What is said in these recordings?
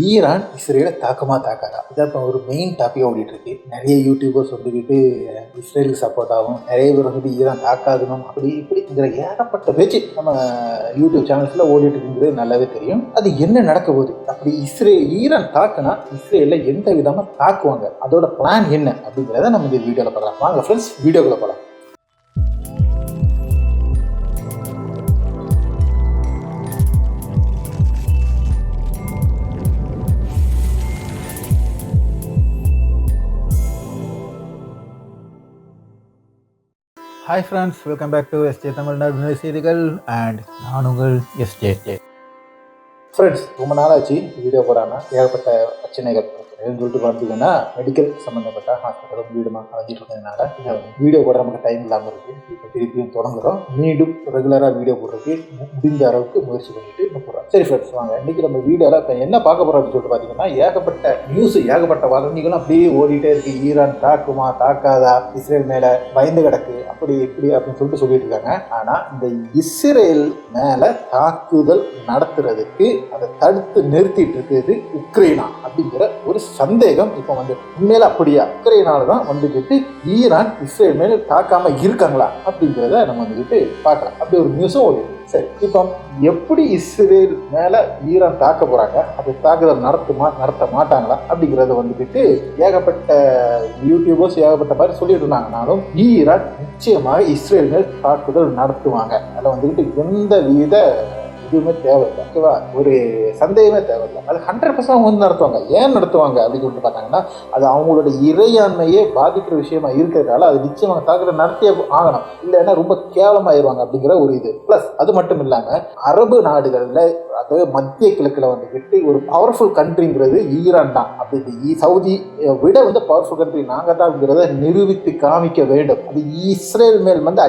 Iran இஸ்ரேலை தாக்கமா தாக்காதா? இதான் இப்போ ஒரு மெயின் டாப்பிக்காக ஓடிட்டு இருக்கு. நிறைய யூடியூபர்ஸ் வந்துக்கிட்டு இஸ்ரேலுக்கு சப்போர்ட் ஆகும், நிறைய பேர் வந்துட்டு ஈரான் தாக்காதணும் அப்படி இப்படிங்கிற ஏகப்பட்ட பேச்சு நம்ம யூடியூப் சேனல்ஸ்ல ஓடிட்டு இருக்குங்கிறது நல்லாவே தெரியும். அது என்ன நடக்க போகுது, அப்படி ஈரான் தாக்குனா இஸ்ரேல எந்த விதமா தாக்குவாங்க, அதோட பிளான் என்ன அப்படிங்கிறத நம்ம இந்த வீடியோல பார்க்கலாம். வாங்க ஃப்ரெண்ட்ஸ், வீடியோக்குள்ள போகலாம். Hi friends, welcome back to SJ Tamil Nadu செய்திகள் அண்ட் நான் உங்கள் எஸ்ஜே. ஃப்ரெண்ட்ஸ், ரொம்ப நாளாச்சு வீடியோ போடாமல். ஏகப்பட்ட பிரச்சனைகள் சொல்லிட்டு பார்த்தீங்கன்னா மெடிக்கல் சம்மந்தப்பட்ட ஹாஸ்பிட்டலும் வீடுமா வந்துட்டு இருந்ததுனால வீடியோ போட நமக்கு டைம் இல்லாமல் இருக்குது. இப்போ திருப்பியும் தொடங்குறோம். மீண்டும் ரெகுலராக வீடியோ போடுறதுக்கு முடிந்த அளவுக்கு முயற்சி பண்ணிட்டு போடுறோம். சரி ஃப்ரெண்ட்ஸ், வாங்க இன்றைக்கி நம்ம வீடியோவில் இப்போ என்ன பார்க்க போகிறோம் அப்படின்னு சொல்லிட்டு பார்த்தீங்கன்னா, ஏகப்பட்ட நியூஸ், ஏகப்பட்ட வதந்திகளும் அப்படியே ஓடிட்டே இருக்குது. ஈரான் தாக்குமா தாக்காதா, இஸ்ரேல் மேலே பயந்து கிடக்கு, அப்படி இப்படி அப்படின்னு சொல்லிட்டு இருக்காங்க. ஆனால் இந்த இஸ்ரேல் மேலே தாக்குதல் நடத்துறதுக்கு அதை தடுத்து நிறுத்திட்டு இருக்கிறது உக்ரைனா அப்படிங்கிற ஒரு சந்தேகம் இப்போ வந்து உண்மையில அப்படியா, உக்ரைனால தான் வந்துக்கிட்டு ஈரான் இஸ்ரேல் மேல தாக்காம இருக்காங்களா அப்படிங்கிறத நம்ம வந்துக்கிட்டு பார்க்கலாம். அப்படி ஒரு நியூஸும் ஓடி. சரி, இப்போ எப்படி இஸ்ரேல் மேல ஈரான் தாக்க போறாங்க, அது தாக்குதல் நடத்த மாட்டாங்களா அப்படிங்கிறத வந்துக்கிட்டு ஏகப்பட்ட யூடியூபர்ஸ் ஏகப்பட்ட மாதிரி சொல்லிட்டு இருந்தாங்கனாலும் ஈரான் நிச்சயமாக இஸ்ரேல் மேல் தாக்குதல் நடத்துவாங்க. அதில் வந்துக்கிட்டு எந்த வித எதுவுமே தேவையில்லை, ஓகேவா? ஒரு சந்தேகமே தேவையில்லை. அது 100% வந்து நடத்துவாங்க. ஏன் நடத்துவாங்க அப்படின்னு சொல்லிட்டு பார்த்தாங்கன்னா, அது அவங்களோட இறையாண்மையே பாதிக்கிற விஷயமா இருக்கிறதுனால அது நிச்சயமாக தாக்குதல் நடத்தியே ஆகணும், இல்லைன்னா ரொம்ப கேவலமாயிருவாங்க அப்படிங்கிற ஒரு இது. பிளஸ் அது மட்டும் இல்லாமல் அரபு நாடுகளில், அதாவது மத்திய கிழக்கில் வந்துக்கிட்டு ஒரு பவர்ஃபுல் கண்ட்ரிங்கிறது ஈரான் தான். அப்படி சவுதி விட வந்து பவர்ஃபுல் கண்ட்ரி நாங்கள் தான் அப்படிங்கிறத நிரூபித்து காமிக்க வேண்டும். அது இஸ்ரேல் மேல் வந்து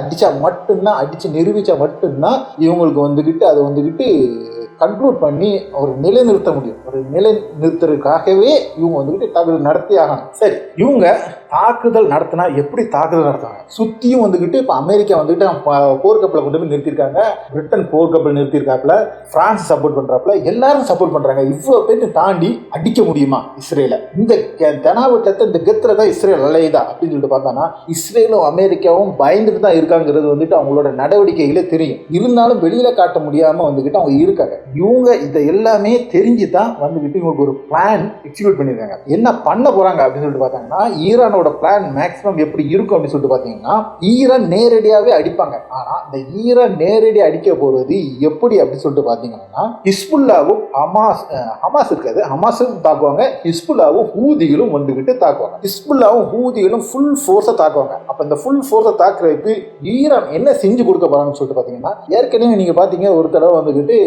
அடித்து நிரூபித்தா மட்டும்தான் இவங்களுக்கு வந்துக்கிட்டு அதை வந்துக்கிட்டு கன்க்ளூட் பண்ணி ஒரு நிலைநிறுத்த முடியும். ஒரு நிலைநிறுத்துறதுக்காகவே இவங்க வந்துக்கிட்டு தாக்குதல் நடத்தி ஆகணும். சரி, இவங்க தாக்குதல் நடத்தினா எப்படி தாக்குதல் நடத்துவாங்க? சுற்றியும் வந்துக்கிட்டு இப்போ அமெரிக்கா வந்துக்கிட்டு போர்க்கப்பலை கொண்டு போய் நிறுத்திருக்காங்க, பிரிட்டன் போர்க்கப்பல் நிறுத்திருக்காப்புல, பிரான்ஸ் சப்போர்ட் பண்ணுறாப்புல, எல்லாரும் சப்போர்ட் பண்ணுறாங்க. இவ்வளோ பேருக்கு தாண்டி அடிக்க முடியுமா இஸ்ரேலை? இந்த தெனாவட்டத்தை, இந்த கெத்துல தான் இஸ்ரேல் அலையுதா அப்படின்னு சொல்லிட்டு பார்த்தானா, இஸ்ரேலும் அமெரிக்காவும் பயந்துட்டு தான் இருக்காங்கிறது வந்துட்டு அவங்களோட நடவடிக்கைகளே தெரியும். இருந்தாலும் வெளியில் காட்ட முடியாமல் வந்துக்கிட்டு அவங்க இருக்காங்க. இவங்க இதை எல்லாமே தெரிஞ்சு தான் வந்துக்கிட்டு இவங்களுக்கு ஒரு பிளான் எக்ஸிக்யூட் பண்ணியிருக்காங்க. என்ன பண்ண போகிறாங்க அப்படின்னு சொல்லிட்டு பார்த்தாங்கன்னா, ஈரானோட பிளான் மேக்ஸிமம் எப்படி இருக்கும் அப்படின்னு சொல்லிட்டு பார்த்தீங்கன்னா, ஈரான் நேரடியாகவே அடிப்பாங்க. ஆனால் இந்த ஈரான் நேரடியாக அடிக்க போகிறது எப்படி அப்படின்னு சொல்லிட்டு பார்த்தீங்கன்னா, ஹிஸ்புல்லாவும் ஹமாஸ் இருக்காது, ஹமாஸும் தாக்குவாங்க, ஹிஸ்புல்லாவும் ஹூதிகளும் வந்துக்கிட்டு தாக்குவாங்க. ஹிஸ்புல்லாவும் ஹூதிகளும் ஃபுல் ஃபோர்ஸை தாக்குவாங்க. அப்போ இந்த ஃபுல் ஃபோர்ஸை தாக்குறதுக்கு ஈரான் என்ன செஞ்சு கொடுக்க போகிறாங்கன்னு சொல்லிட்டு பார்த்தீங்கன்னா, ஏற்கனவே நீங்கள் பார்த்தீங்க ஒரு தடவை வந்துக்கிட்டு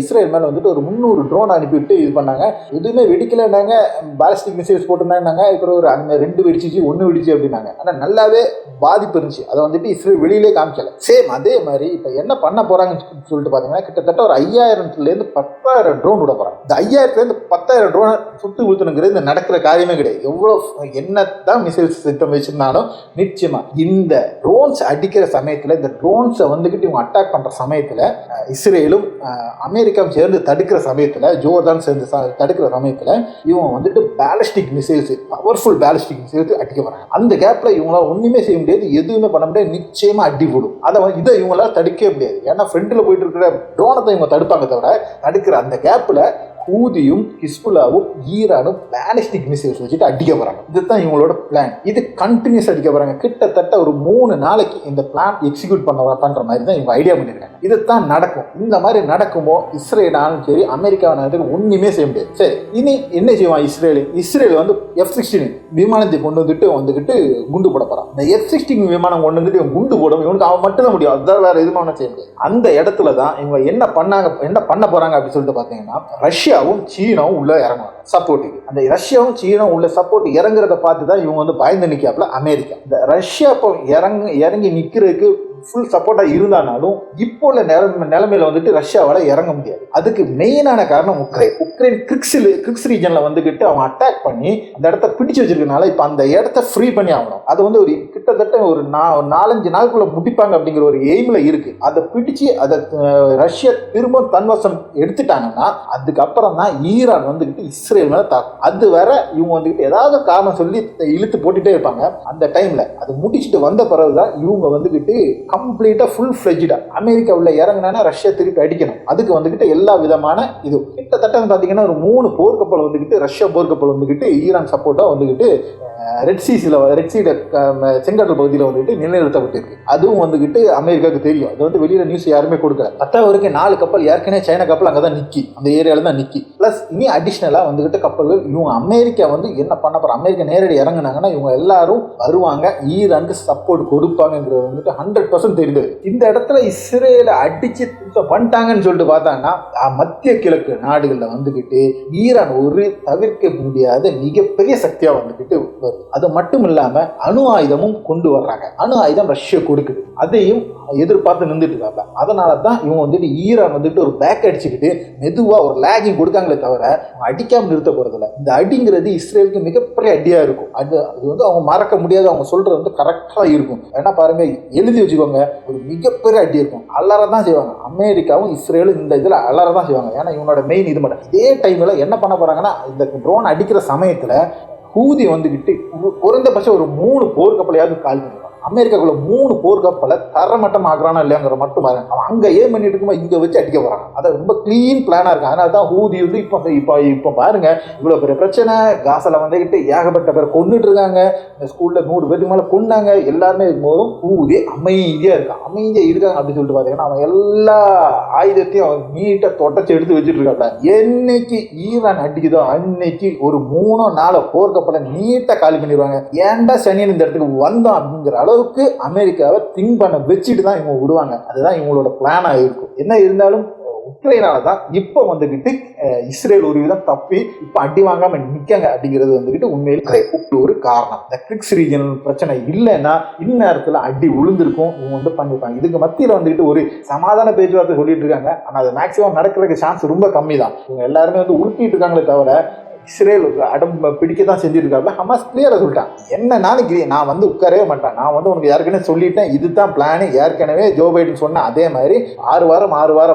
இஸ்ரேல் மேலே வந்துட்டு ஒரு 300 ட்ரோன் அனுப்பிவிட்டு இது பண்ணாங்க. எதுவுமே வெடிக்கலைன்னாங்க, பாலிஸ்டிக் மிசைல்ஸ் போட்டுருந்தாங்க. இப்போ ஒரு அந்த 2 வெடிச்சிச்சு 1 வெடிச்சு அப்படின்னாங்க. ஆனால் நல்லாவே பாதிப்பு இருந்துச்சு. அதை வந்துட்டு இஸ்ரேல் வெளியிலே காமிக்கல. சேம் அதே மாதிரி இப்போ என்ன பண்ண போகிறாங்கன்னு சொல்லிட்டு பார்த்தீங்கன்னா, கிட்டத்தட்ட ஒரு 5000லேருந்து 10,000 ட்ரோன் விட போகிறாங்க. இந்த 5000லேருந்து 10,000 ட்ரோனை சுட்டு ஊற்றணுங்கிறது இந்த நடக்கிற காரியமே கிடையாது. எவ்வளோ என்னதான் மிசைல்ஸ் சிஸ்டம் வச்சிருந்தாலும் நிச்சயமாக இந்த ட்ரோன்ஸ் அடிக்கிற சமயத்தில், இந்த ட்ரோன்ஸை வந்துக்கிட்டு இவங்க அட்டாக் பண்ணுற சமயத்தில், இஸ்ரேலும் அமெரிக்காவும் சேர்ந்து தடுக்கிற சமயத்தில், ஜோர்தான் சேர்ந்து தடுக்கிற சமயத்தில் இவங்க வந்துட்டு ballistic missiles, powerful ballistic missiles அடிக்க போகிறாங்க. அந்த கேப்பில் இவங்களால ஒன்றுமே செய்ய முடியாது, எதுவுமே பண்ண முடியாது, நிச்சயமாக அடி போடும். இதை இவங்களால தடுக்கவே முடியாது. ஏன்னா ஃப்ரண்ட்டில் போயிட்டு இருக்கிற ட்ரோனை இவங்க தடுப்பாங்க தவிர, தடுக்கிற அந்த கேப்பில் ஹூதியும் ஹிஸ்புல்லாவும் ஈரானும் பேலிஸ்டிக் மிசைல்ஸ் வச்சுட்டு அடிக்க போகிறாங்க. இதுதான் இவங்களோட பிளான். இது கண்டினியூஸ் அடிக்க போகிறாங்க. கிட்டத்தட்ட ஒரு 3 நாளைக்கு இந்த பிளான் எக்ஸிக்யூட் பண்ணுற மாதிரி தான் இவங்க ஐடியா பண்ணியிருக்காங்க. இதுதான் நடக்கும். இந்த மாதிரி நடக்குமோ இஸ்ரேலாலும் சரி, அமெரிக்காவும் ஒன்றுமே செய்ய முடியாது. சரி, இனி என்ன செய்வான் இஸ்ரேல் வந்து F-16 விமானத்தை கொண்டு வந்துட்டு குண்டு போட போகிறான். இந்த F-16 விமானம் கொண்டு வந்துட்டு குண்டு போடும், இவனுக்கு அவன் மட்டும் தான் முடியும், அதுதான் வேற எதுவும் செய்ய முடியாது. அந்த இடத்துல தான் இவங்க என்ன பண்ண போறாங்க அப்படின்னு சொல்லிட்டு பார்த்தீங்கன்னா, ரஷ்யாவும் சீனாவும் உள்ள இறங்குவாங்க சப்போர்ட்டுக்கு. அந்த ரஷ்யாவும் சீனாவும் உள்ள சப்போர்ட் இறங்குறத பார்த்து தான் இவங்க வந்து பயந்து நிற்காப்புல அமெரிக்கா. இந்த ரஷ்யா இப்போ இறங்கி நிற்கிறதுக்கு ஃபுல் சப்போர்ட்டாக இருந்தாலும் இப்போ உள்ள நிலைமையில வந்துட்டு ரஷ்யாவால் இறங்க முடியாது. அதுக்கு மெயினான காரணம் உக்ரைன் கிரிக்ஸ் ரீஜனில் வந்துக்கிட்டு அவங்க அட்டாக் பண்ணி அந்த இடத்த பிடிச்சு வச்சிருக்கனால இப்போ அந்த இடத்த ஃப்ரீ பண்ணி ஆகணும். அது வந்து ஒரு கிட்டத்தட்ட ஒரு 4-5 நாளுக்குள்ள முடிப்பாங்க அப்படிங்கிற ஒரு எய்மில் இருக்கு. அதை பிடிச்சு அதை ரஷ்யா திரும்ப தன்வசம் எடுத்துட்டாங்கன்னா அதுக்கப்புறம் தான் ஈரான் வந்துக்கிட்டு இஸ்ரேல் மேலே தாக்கும். அது வர இவங்க வந்துக்கிட்டு ஏதாவது காரணம் சொல்லி இழுத்து போட்டுட்டே இருப்பாங்க. அந்த டைம்ல அது முடிச்சுட்டு வந்த பிறகுதான் இவங்க வந்துக்கிட்டு கம்ப்ளீட்டா ஃபுல் ஃபிளெஜ்டா அமெரிக்கா உள்ள இறங்கினா ரஷ்யா திருப்பி அடிக்கணும். அதுக்கு வந்துக்கிட்டு எல்லா விதமான இது கிட்டத்தட்ட பார்த்தீங்கன்னா ஒரு 3 போர்க்கப்பல் வந்துக்கிட்டு ரஷ்யா போர்க்கப்பல் வந்துக்கிட்டு ஈரான் சப்போர்ட்டா வந்துக்கிட்டு ரெட் சீ செங்கடல் பகுதியில் வந்துட்டு நிலைநிறுத்தப்பட்டிருக்கு. அதுவும் வந்துகிட்டு அமெரிக்காவுக்கு தெரியும். அது வந்து வெளியில நியூஸ் யாருமே கொடுக்கல. 10 4 கப்பல் ஏற்கனவே சைனா கப்பல் அங்கதான் நிக்கி, அந்த ஏரியால தான் நிக்கி. பிளஸ் இனி அடிஷனலா வந்துகிட்டு கப்பல்கள் இவங்க அமெரிக்கா வந்து என்ன பண்ண போற, அமெரிக்கா நேரடி இறங்குனாங்கன்னா இவங்க எல்லாரும் வருவாங்க, ஈரானுக்கு சப்போர்ட் கொடுப்பாங்கிறது வந்துட்டு 100% தெரியுது. இந்த இடத்துல இஸ்ரேலை அடிச்சு பண்ணிட்டாங்கன்னு சொல்லிட்டு பார்த்தாங்கன்னா மத்திய கிழக்கு நாடுகள்ல வந்துகிட்டு ஈரான் ஒரு தவிர்க்க முடியாத மிகப்பெரிய சக்தியா வந்துகிட்டு வருது. அது மட்டும் இல்லாம அணு ஆயுதமும் கொண்டு வர்றாங்க. அணு ஆயுதம் ரஷ்யா கொடுக்குது, அதையும் எதிர்பார்த்து நின்றுட்டு இருக்காங்க. அதனால தான் இவங்க வந்துட்டு ஈரான் வந்துட்டு ஒரு பேக் அடிச்சுக்கிட்டு மெதுவா ஒரு லேகிங் கொடுக்காங்களே தவிர அடிக்காம நிறுத்த போறதில்ல. இந்த அடிங்கிறது இஸ்ரேலுக்கு மிகப்பெரிய அடியா இருக்கும். அது வந்து அவங்க மறக்க முடியாது. அவங்க சொல்றது வந்து கரெக்டா இருக்கும். ஏன்னா பாருங்க, எழுதி வச்சுக்கோங்க, ஒரு மிகப்பெரிய அடி இருக்கும். அலறதான் செய்வாங்க. அமெரிக்காவும் இஸ்ரேலும் இந்த இதுல அலறதான் செய்வாங்க. ஏன்னா இவனோட மெயின் இது மட்டும். இதே டைம்ல என்ன பண்ண போறாங்கன்னா, இந்த ட்ரோன் அடிக்கிற சமயத்துல ஹூதி வந்துகிட்டு குறைந்தபட்சம் ஒரு 3 போர்க்கப்பலையாவது கால் பண்ணுவாங்க. அமெரிக்காக்குள்ள 3 போர்க்கப்பலை தரமட்டம் ஆகுறானா இல்லையாங்கிற மட்டும் பாருங்க. அவன் அங்க ஏன் பண்ணிட்டு இருக்கும்போது இங்க வச்சு அடிக்க போறாங்க. அதை ரொம்ப கிளீன் பிளானா இருக்கு. அதனால தான் ஹூதி வந்து இப்ப பாருங்க, இவ்வளவு பெரிய பிரச்சனை. காசால வந்துகிட்டு ஏகப்பட்ட பேர் கொண்டுட்டு இருக்காங்க. இந்த ஸ்கூல்ல 100 பேருக்கு மேல கொண்டாங்க. எல்லாருமே இருக்கும்போதும் ஹூதி அமைதியா இருக்கான். அமைதியா இருக்காங்க அப்படின்னு சொல்லிட்டு பாத்தீங்கன்னா அவன் எல்லா ஆயுதத்தையும் அவன் நீட்டா தொடச்சு எடுத்து வச்சுட்டு இருக்காங்க. என்னைக்கு ஈரான் அடிக்குதோ அன்னைக்கு ஒரு 3-4 போர்க்கப்பலை நீட்டா காலி பண்ணிடுவாங்க. ஏன்டா சனியன் இந்த இடத்துக்கு வந்தோம் அப்படிங்கிற அளவுக்கு அமெரிக்காவை திங்க் பண்ண வச்சுட்டு தான் இவங்க விடுவாங்க. அதுதான் இவங்களோட பிளானா இருக்கும். என்ன இருந்தாலும் உக்ரைனால தான் இப்போ வந்துகிட்டு இஸ்ரேல் ஒரு விதம் தப்பி இப்போ அடி வாங்காம நிற்காங்க அப்படிங்கிறது வந்துகிட்டு உண்மையில் ஒரு காரணம். இந்த கிரிக்ஸ் ரீஜன் பிரச்சனை இல்லைன்னா இந்நேரத்தில் அடி விழுந்திருக்கும். இவங்க வந்து பண்ணிருப்பாங்க. இதுக்கு மத்தியில் வந்துகிட்டு ஒரு சமாதான பேச்சுவார்த்தை சொல்லிட்டு இருக்காங்க. ஆனால் அது மேக்சிமம் நடக்கிறதுக்கு சான்ஸ் ரொம்ப கம்மி தான். இவங்க எல்லாருமே வந்து உருட்டிட்டு இருக்காங்களே தவிர இஸ்ரேல் அடம் பிடிக்க தான் செஞ்சுருக்காங்க. ஹமாஸ் கிளியராக சொல்லிட்டான், என்ன நான் வந்து உட்காரவே மாட்டேன். நான் வந்து உனக்கு ஏற்கனவே சொல்லிட்டேன், இதுதான் பிளானு. ஏற்கனவே ஜோ பைடன் சொன்ன அதே மாதிரி 6 வாரம் 3வது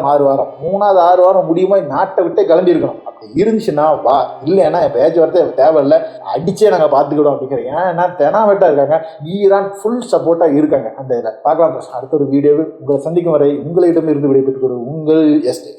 6 வாரம் முடியுமா நாட்டை விட்டே கிளம்பி இருக்கணும். அப்படி இருந்துச்சுன்னா வா, இல்லைன்னா பேச்சுவார்த்தை தேவையில்லை, அடிச்சே நாங்கள் பார்த்துக்கிடுவோம் அப்படிங்கிறேன். ஏன்னா தெனாவெட்டா இருக்காங்க. ஈரான் ஃபுல் சப்போர்ட்டாக இருக்காங்க. அந்த இதில் பார்க்கலாம். அடுத்த ஒரு வீடியோவில் உங்களை சந்திக்கும் வரை உங்களிடம் இருந்து விடைபெற்றுக் உங்கள் எஸ்டே.